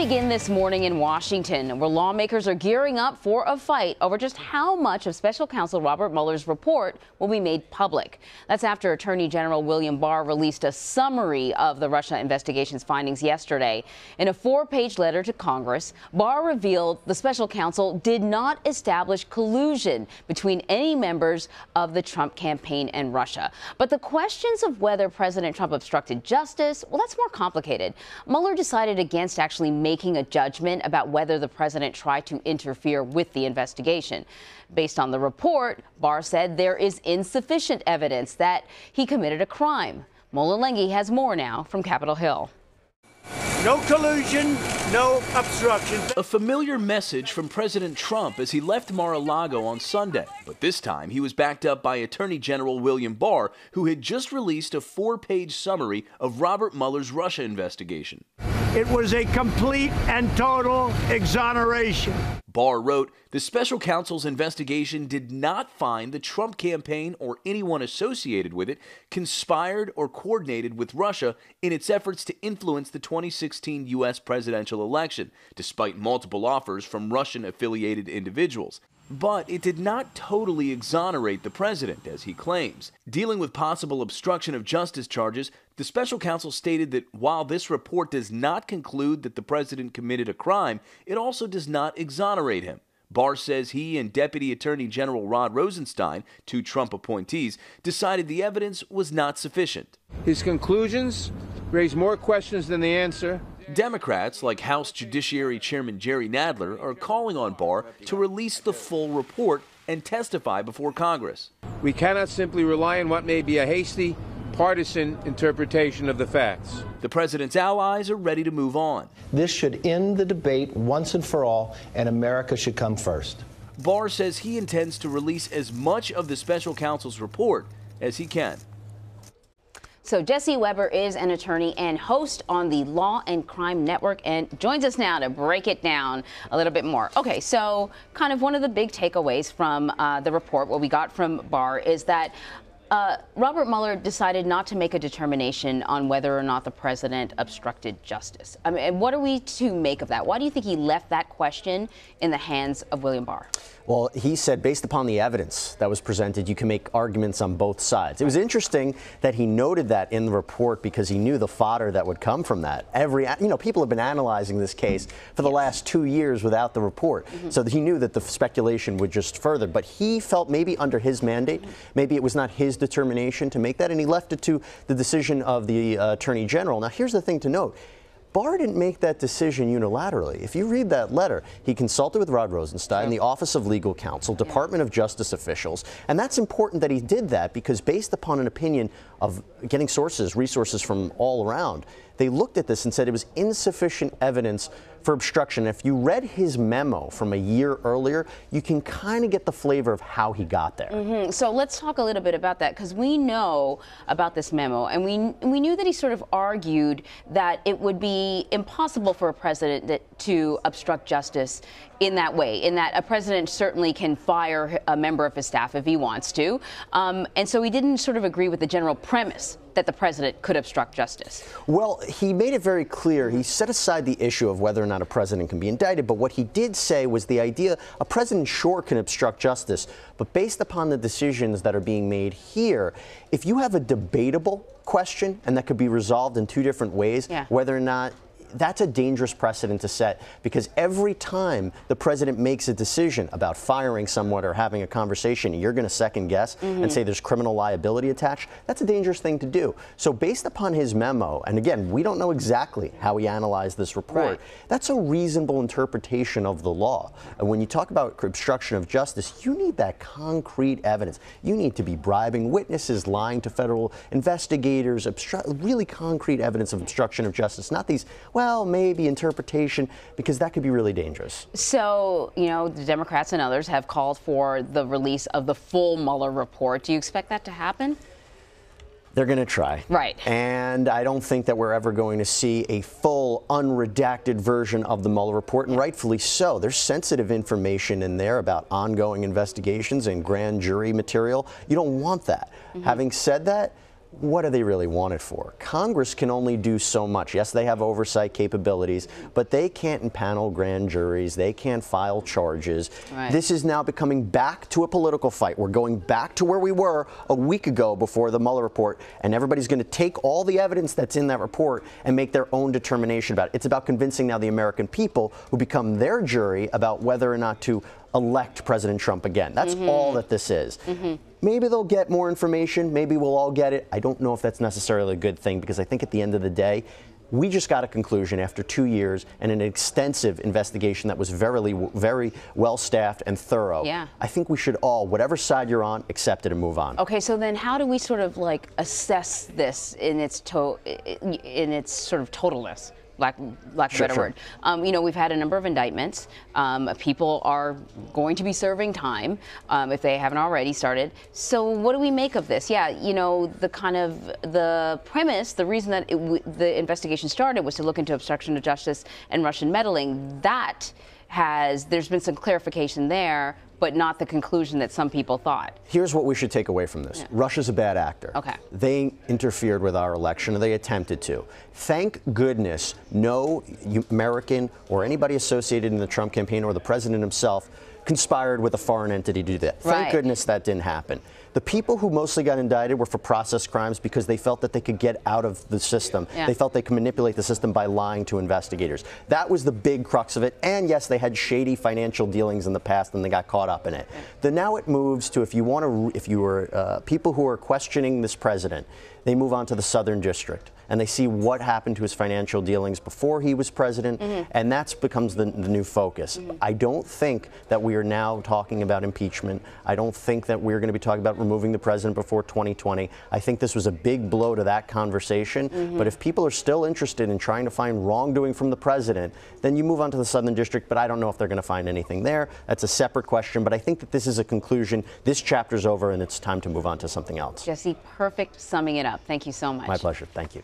begin this morning in Washington, where lawmakers are gearing up for a fight over just how much of Special Counsel Robert Mueller's report will be made public. That's after Attorney General William Barr released a summary of the Russia investigation's findings yesterday. In a 4-page letter to Congress, Barr revealed the special counsel did not establish collusion between any members of the Trump campaign and Russia. But the questions of whether President Trump obstructed justice, well, that's more complicated. Mueller decided against actually making a judgment about whether the president tried to interfere with the investigation. Based on the report, Barr said there is insufficient evidence that he committed a crime. Mola Lenghi has more now from Capitol Hill. No collusion, no obstruction. A familiar message from President Trump as he left Mar-a-Lago on Sunday. But this time he was backed up by Attorney General William Barr, who had just released a 4-page summary of Robert Mueller's Russia investigation. It was a complete and total exoneration. Barr wrote, the special counsel's investigation did not find the Trump campaign or anyone associated with it conspired or coordinated with Russia in its efforts to influence the 2016 U.S. presidential election, despite multiple offers from Russian-affiliated individuals. But it did not totally exonerate the president, as he claims. Dealing with possible obstruction of justice charges, the special counsel stated that while this report does not conclude that the president committed a crime, it also does not exonerate him. Barr says he and Deputy Attorney General Rod Rosenstein, 2 Trump appointees, decided the evidence was not sufficient. His conclusions raise more questions than the answer. Democrats, like House Judiciary Chairman Jerry Nadler, are calling on Barr to release the full report and testify before Congress. We cannot simply rely on what may be a hasty, partisan interpretation of the facts. The president's allies are ready to move on. This should end the debate once and for all, and America should come first. Barr says he intends to release as much of the special counsel's report as he can. So Jesse Weber is an attorney and host on the Law and Crime Network and joins us now to break it down a little bit more. Okay, so kind of one of the big takeaways from the report, what we got from Barr, is that Robert Mueller decided not to make a determination on whether or not the president obstructed justice. I mean, what are we to make of that? Why do you think he left that question in the hands of William Barr? Well, he said based upon the evidence that was presented, you can make arguments on both sides. It was interesting that he noted that in the report because he knew the fodder that would come from that. People have been analyzing this case for the last 2 years without the report. So he knew that the speculation would just further. But he felt maybe under his mandate, maybe it was not his determination to make that, and he left it to the decision of the Attorney General. Now, here's the thing to note. Barr didn't make that decision unilaterally. If you read that letter, he consulted with Rod Rosenstein, the Office of Legal Counsel, Department of Justice officials, and that's important that he did that because based upon an opinion of getting resources from all around, they looked at this and said it was insufficient evidence for obstruction. If you read his memo from a year earlier, you can kind of get the flavor of how he got there. So let's talk a little bit about that, because we know about this memo, and we knew that he sort of argued that it would be impossible for a president to obstruct justice in that way, in that a president certainly can fire a member of his staff if he wants to. And so he didn't sort of agree with the general premise that the president could obstruct justice. Well, he made it very clear. He set aside the issue of whether or not a president can be indicted, but what he did say was the idea a president sure can obstruct justice, but based upon the decisions that are being made here, if you have a debatable question and that could be resolved in 2 different ways, whether or not that's a dangerous precedent to set, because every time the president makes a decision about firing someone or having a conversation, you're going to second guess and say there's criminal liability attached. That's a dangerous thing to do. So based upon his memo, and again, we don't know exactly how he analyzed this report, that's a reasonable interpretation of the law. And when you talk about obstruction of justice, you need that concrete evidence. You need to be bribing witnesses, lying to federal investigators, really concrete evidence of obstruction of justice, not these, well, maybe interpretation, because that could be really dangerous. So, the Democrats and others have called for the release of the full Mueller report. Do you expect that to happen? They're going to try. Right. And I don't think that we're ever going to see a full, unredacted version of the Mueller report, and rightfully so. There's sensitive information in there about ongoing investigations and grand jury material. You don't want that. Having said that, what do they really want it for? Congress can only do so much. Yes, they have oversight capabilities, but they can't impanel grand juries. They can't file charges. Right. This is now becoming back to a political fight. We're going back to where we were a week ago before the Mueller report, and everybody's going to take all the evidence that's in that report and make their own determination about it. It's about convincing now the American people who become their jury about whether or not to elect President Trump again. That's all that this is. Maybe they'll get more information. Maybe we'll all get it. I don't know if that's necessarily a good thing, because I think at the end of the day, we just got a conclusion after 2 years and an extensive investigation that was very well staffed and thorough. Yeah. I think we should all, whatever side you're on, accept it and move on. Okay, so then how do we sort of like assess this in its sort of totalness? Lack of a better word. You know, we've had a number of indictments. People are going to be serving time if they haven't already started. So what do we make of this? Yeah, you know, the premise, the reason that the investigation started was to look into obstruction of justice and Russian meddling. There's been some clarification there, but not the conclusion that some people thought. Here's what we should take away from this. Yeah. Russia's a bad actor. Okay. They interfered with our election, or they attempted to. Thank goodness no American or anybody associated in the Trump campaign or the president himself conspired with a foreign entity to do that. Thank goodness that didn't happen. The people who mostly got indicted were for process crimes because they felt that they could get out of the system. Yeah. They felt they could manipulate the system by lying to investigators. That was the big crux of it. And yes, they had shady financial dealings in the past and they got caught up in it. Then now it moves to, if you were people who are questioning this president, they move on to the Southern District and they see what happened to his financial dealings before he was president, and that becomes the new focus. I don't think that we are now talking about impeachment. I don't think that we're going to be talking about removing the president before 2020. I think this was a big blow to that conversation. But if people are still interested in trying to find wrongdoing from the president, then you move on to the Southern District, but I don't know if they're going to find anything there. That's a separate question, but I think that this is a conclusion. This chapter's over and it's time to move on to something else. Jesse, perfect summing it up. Thank you so much. My pleasure. Thank you.